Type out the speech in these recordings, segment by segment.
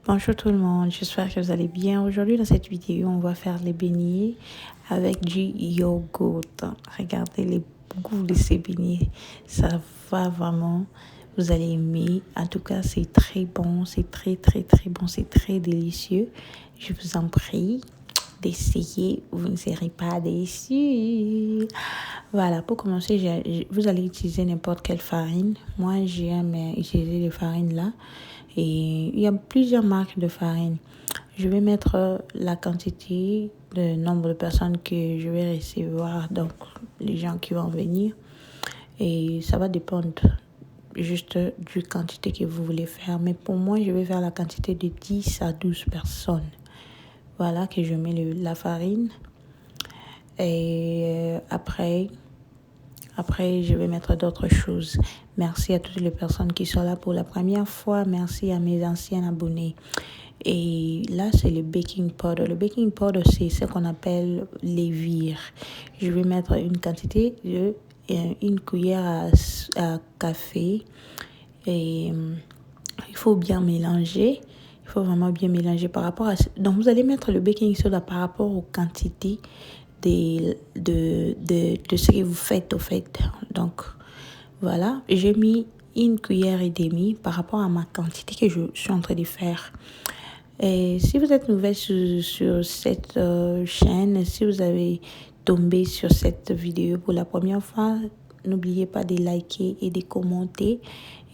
Bonjour tout le monde, j'espère que vous allez bien. Aujourd'hui dans cette vidéo, on va faire les beignets avec du yogourt. Regardez les goûts de ces beignets, ça va vraiment, vous allez aimer. En tout cas, c'est très bon, c'est très bon, c'est très délicieux. Je vous en prie d'essayer, vous ne serez pas déçus. Voilà, pour commencer, vous allez utiliser n'importe quelle farine. Moi, j'aime utiliser les farines là. Et il y a plusieurs marques de farine. Je vais mettre la quantité, le nombre de personnes que je vais recevoir, donc les gens qui vont venir. Et ça va dépendre juste du quantité que vous voulez faire. Mais pour moi, je vais faire la quantité de 10 à 12 personnes. Voilà que je mets la farine. Et après, je vais mettre d'autres choses. Merci à toutes les personnes qui sont là pour la première fois. Merci à mes anciens abonnés. Et là, c'est le baking powder. Le baking powder, c'est ce qu'on appelle lévire. Je vais mettre une quantité de une cuillère à café. Et il faut bien mélanger. Il faut vraiment bien mélanger par rapport à... Donc, vous allez mettre le baking soda par rapport aux quantités de ce que vous faites au fait. Donc, voilà. J'ai mis une cuillère et demie par rapport à ma quantité que je suis en train de faire. Et si vous êtes nouvelle sur cette chaîne, si vous avez tombé sur cette vidéo pour la première fois, n'oubliez pas de liker et de commenter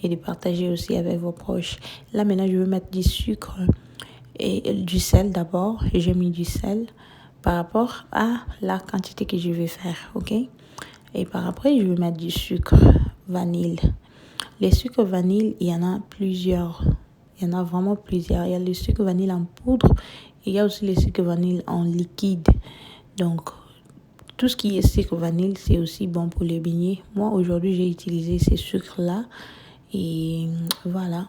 et de partager aussi avec vos proches. Là, maintenant, je vais mettre du sucre et du sel d'abord. J'ai mis du sel par rapport à la quantité que je vais faire, ok? Et par après, je vais mettre du sucre vanille. Les sucres vanille, il y en a plusieurs. Il y en a vraiment plusieurs. Il y a le sucre vanille en poudre et il y a aussi le sucre vanille en liquide. Donc, tout ce qui est sucre vanille, c'est aussi bon pour les beignets. Moi, aujourd'hui, j'ai utilisé ces sucres-là. Et voilà.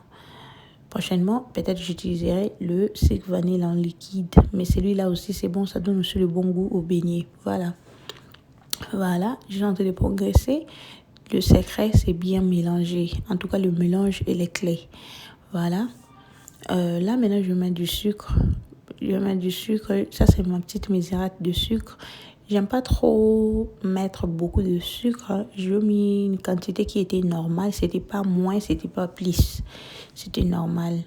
Prochainement, peut-être j'utiliserai le sucre vanille en liquide. Mais celui-là aussi, c'est bon. Ça donne aussi le bon goût au beignet. Voilà. Voilà. Je suis en train de progresser. Le secret, c'est bien mélanger. En tout cas, le mélange est les clés. Voilà. Là, maintenant, je vais mettre du sucre. Je vais mettre du sucre. Ça, c'est ma petite misérate de sucre. J'aime pas trop mettre beaucoup de sucre. Je mis une quantité qui était normale. C'était pas moins, c'était pas plus. C'était normal.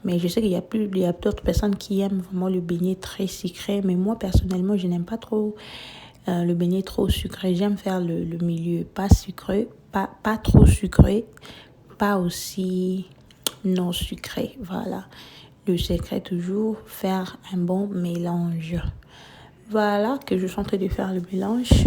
Mais je sais qu'il y a d'autres personnes qui aiment vraiment le beignet très sucré. Mais moi, personnellement, je n'aime pas trop le beignet trop sucré. J'aime faire le milieu. Pas sucré, pas trop sucré. Pas aussi non sucré. Voilà. Le secret, toujours faire un bon mélange. Voilà que je suis en train de faire le mélange.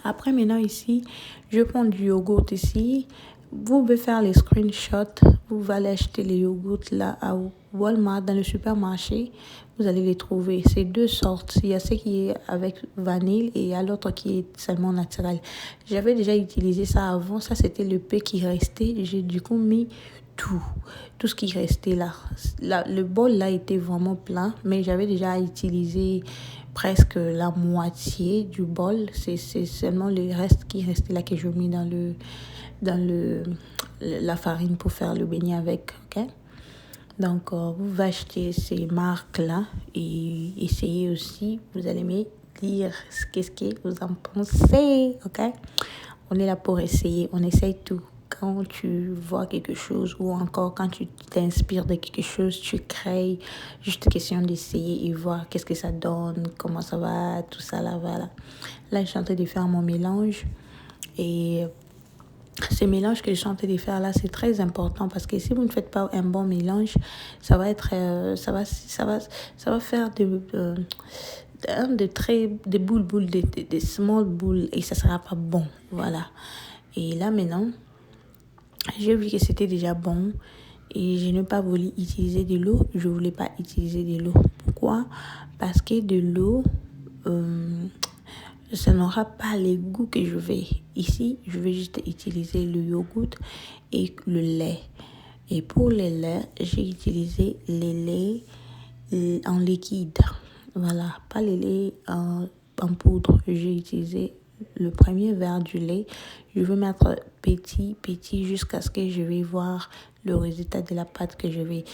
Après, maintenant, ici, je prends du yogourt ici. Vous pouvez faire les screenshots. Vous allez acheter les yogourts là à Walmart, dans le supermarché. Vous allez les trouver. C'est deux sortes. Il y a ce qui est avec vanille et il y a l'autre qui est seulement naturel. J'avais déjà utilisé ça avant. Ça, c'était le peu qui restait. J'ai du coup mis tout ce qui restait là. Le bol là était vraiment plein, mais j'avais déjà utilisé presque la moitié du bol. C'est seulement le reste qui restait là que je mets dans la farine pour faire le beignet avec, ok? Donc, vous achetez ces marques-là et essayez aussi. Vous allez me dire qu'est-ce que vous en pensez, ok? On est là pour essayer, on essaye tout. Quand tu vois quelque chose ou encore quand tu t'inspires de quelque chose, tu crées. Juste question d'essayer et voir qu'est-ce que ça donne, comment ça va, tout ça là, voilà. Là, je suis en train de faire mon mélange et ce mélange que je suis en train de faire là, c'est très important parce que si vous ne faites pas un bon mélange, ça va être, ça va faire des boules, des small boules et ça sera pas bon, voilà. Et là maintenant, j'ai vu que c'était déjà bon et je n'ai pas voulu utiliser de l'eau. Je voulais pas utiliser de l'eau. Pourquoi? Parce que de l'eau, ça n'aura pas les goûts que je vais. Ici, je vais juste utiliser le yogourt et le lait. Et pour le lait, j'ai utilisé les laits en liquide. Voilà, pas les laits en poudre. J'ai utilisé le premier verre du lait. Je vais mettre petit jusqu'à ce que je vais voir le résultat de la pâte que je vais.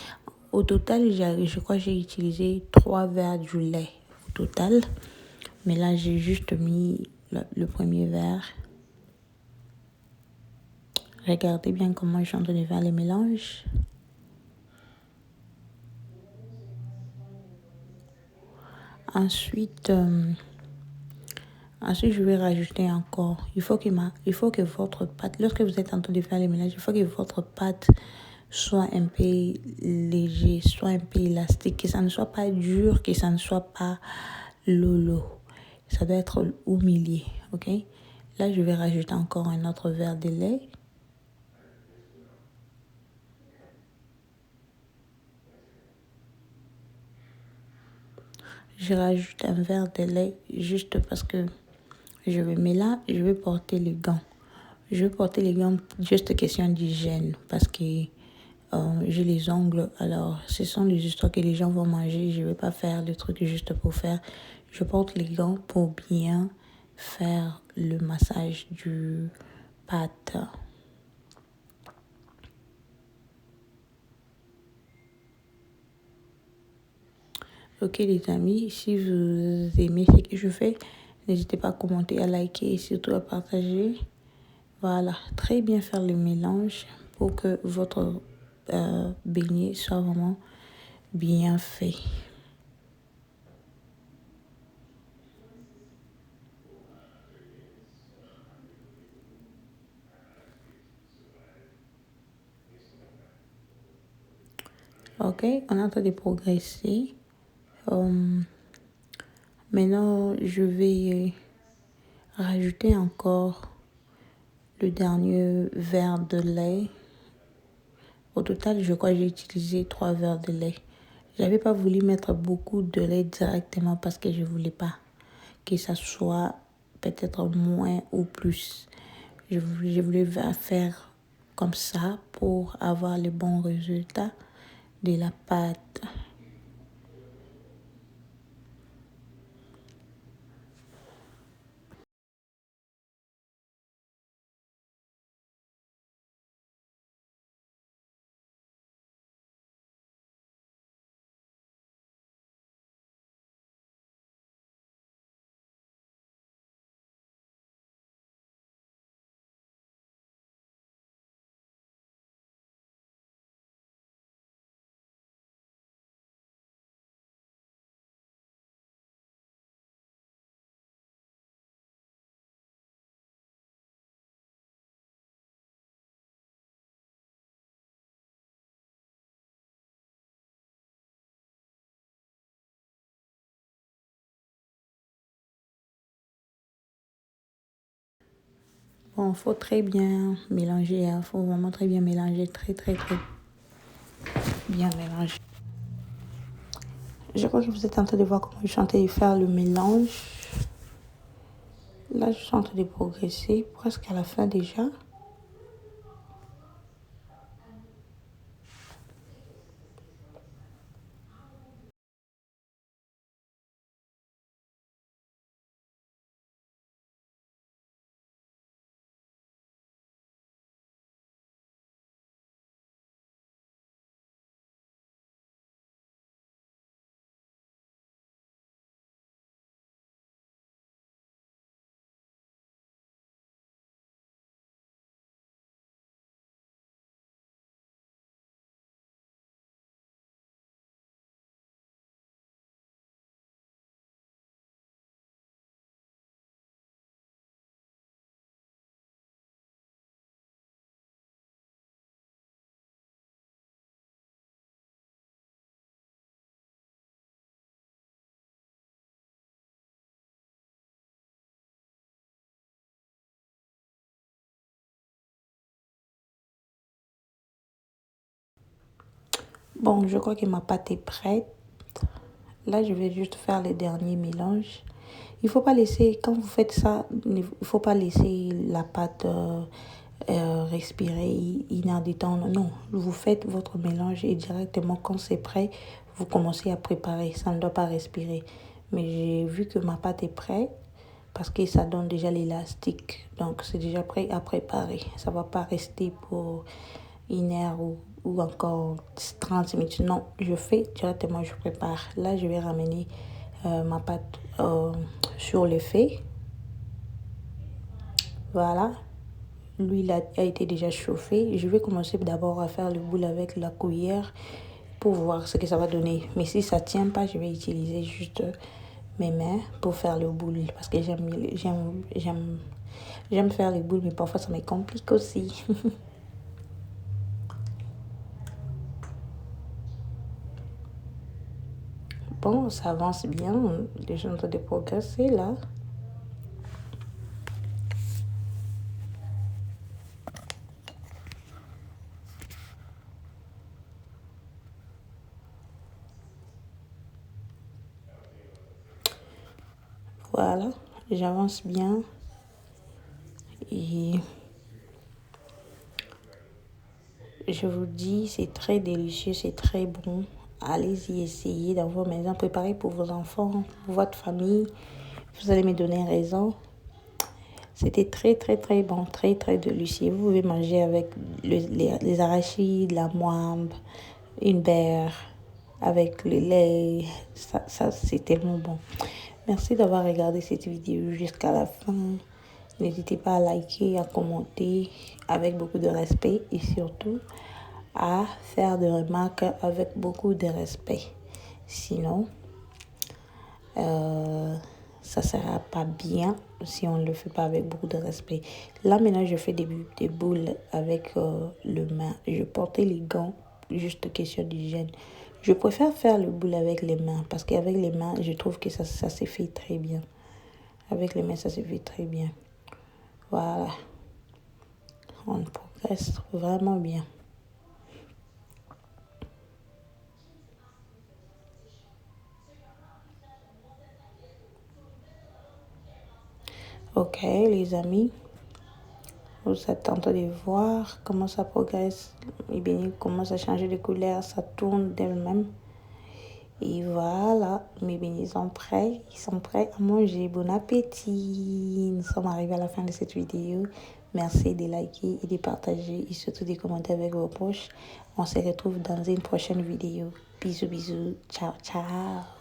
Au total, je crois que j'ai utilisé 3 verres du lait au total. Mais là, j'ai juste mis le premier verre. Regardez bien comment je suis en train de faire les mélanges. Ensuite, je vais rajouter encore. Il faut que votre pâte, lorsque vous êtes en train de faire les mélanges, il faut que votre pâte soit un peu léger, soit un peu élastique, que ça ne soit pas dur, que ça ne soit pas lolo. Ça doit être au milieu, ok? Là, je vais rajouter encore un autre verre de lait. Je rajoute un verre de lait juste parce que mais là, je vais porter les gants. Je vais porter les gants juste question d'hygiène parce que j'ai les ongles. Alors, ce sont les histoires que les gens vont manger. Je ne vais pas faire le truc juste pour faire. Je porte les gants pour bien faire le massage du pâte. Ok les amis, si vous aimez ce que je fais, n'hésitez pas à commenter, à liker et surtout à partager. Voilà, très bien faire le mélange pour que votre beignet soit vraiment bien fait. Ok, on est en train de progresser. Maintenant, je vais rajouter encore le dernier verre de lait. Au total, je crois que j'ai utilisé 3 verres de lait. J'avais pas voulu mettre beaucoup de lait directement parce que je voulais pas que ça soit peut-être moins ou plus. Je voulais faire comme ça pour avoir le bon résultat de la pâte. Bon, faut très bien mélanger. Il faut vraiment très bien mélanger. Très, très, très bien mélanger. Je crois que vous êtes en train de voir comment je suis en train de faire le mélange. Là, je suis en train de progresser. Presque à la fin déjà. Bon, je crois que ma pâte est prête. Là, je vais juste faire les derniers mélanges. Il faut pas laisser, quand vous faites ça, il faut pas laisser la pâte respirer une heure de temps. Non, vous faites votre mélange et directement quand c'est prêt, vous commencez à préparer. Ça ne doit pas respirer. Mais j'ai vu que ma pâte est prête parce que ça donne déjà l'élastique. Donc, c'est déjà prêt à préparer. Ça va pas rester pour une heure ou ou encore 30 minutes. Non, je fais directement, je prépare. Là, je vais ramener ma pâte sur le feu. Voilà. L'huile a été déjà chauffée. Je vais commencer d'abord à faire le boule avec la cuillère pour voir ce que ça va donner. Mais si ça ne tient pas, je vais utiliser juste mes mains pour faire le boule. Parce que j'aime faire les boules, mais parfois ça me complique aussi. Bon, ça avance bien. Les gens sont en train de progresser là. Voilà, j'avance bien. Et je vous dis, c'est très délicieux, c'est très bon. Allez-y, essayez dans vos maisons. Préparez pour vos enfants, pour votre famille. Vous allez me donner raison. C'était très, très, très bon, très, très délicieux. Vous pouvez manger avec les arachides, la moimbe, une beurre, avec le lait. Ça c'est tellement bon. Merci d'avoir regardé cette vidéo jusqu'à la fin. N'hésitez pas à liker, à commenter avec beaucoup de respect et surtout à faire des remarques avec beaucoup de respect. Sinon, ça ne sera pas bien si on ne le fait pas avec beaucoup de respect. Là, maintenant, je fais des boules avec le main. Je portais les gants, juste question d'hygiène. Je préfère faire le boule avec les mains parce qu'avec les mains, je trouve que ça se fait très bien. Avec les mains, ça se fait très bien. Voilà. On progresse vraiment bien. Ok, les amis. Vous êtes en train de voir comment ça progresse. Et bien, il commence à changer de couleur. Ça tourne d'elle-même. Et voilà, mes bénis sont prêts. Ils sont prêts à manger. Bon appétit. Nous sommes arrivés à la fin de cette vidéo. Merci de liker et de partager et surtout de commenter avec vos proches. On se retrouve dans une prochaine vidéo. Bisous, bisous. Ciao, ciao.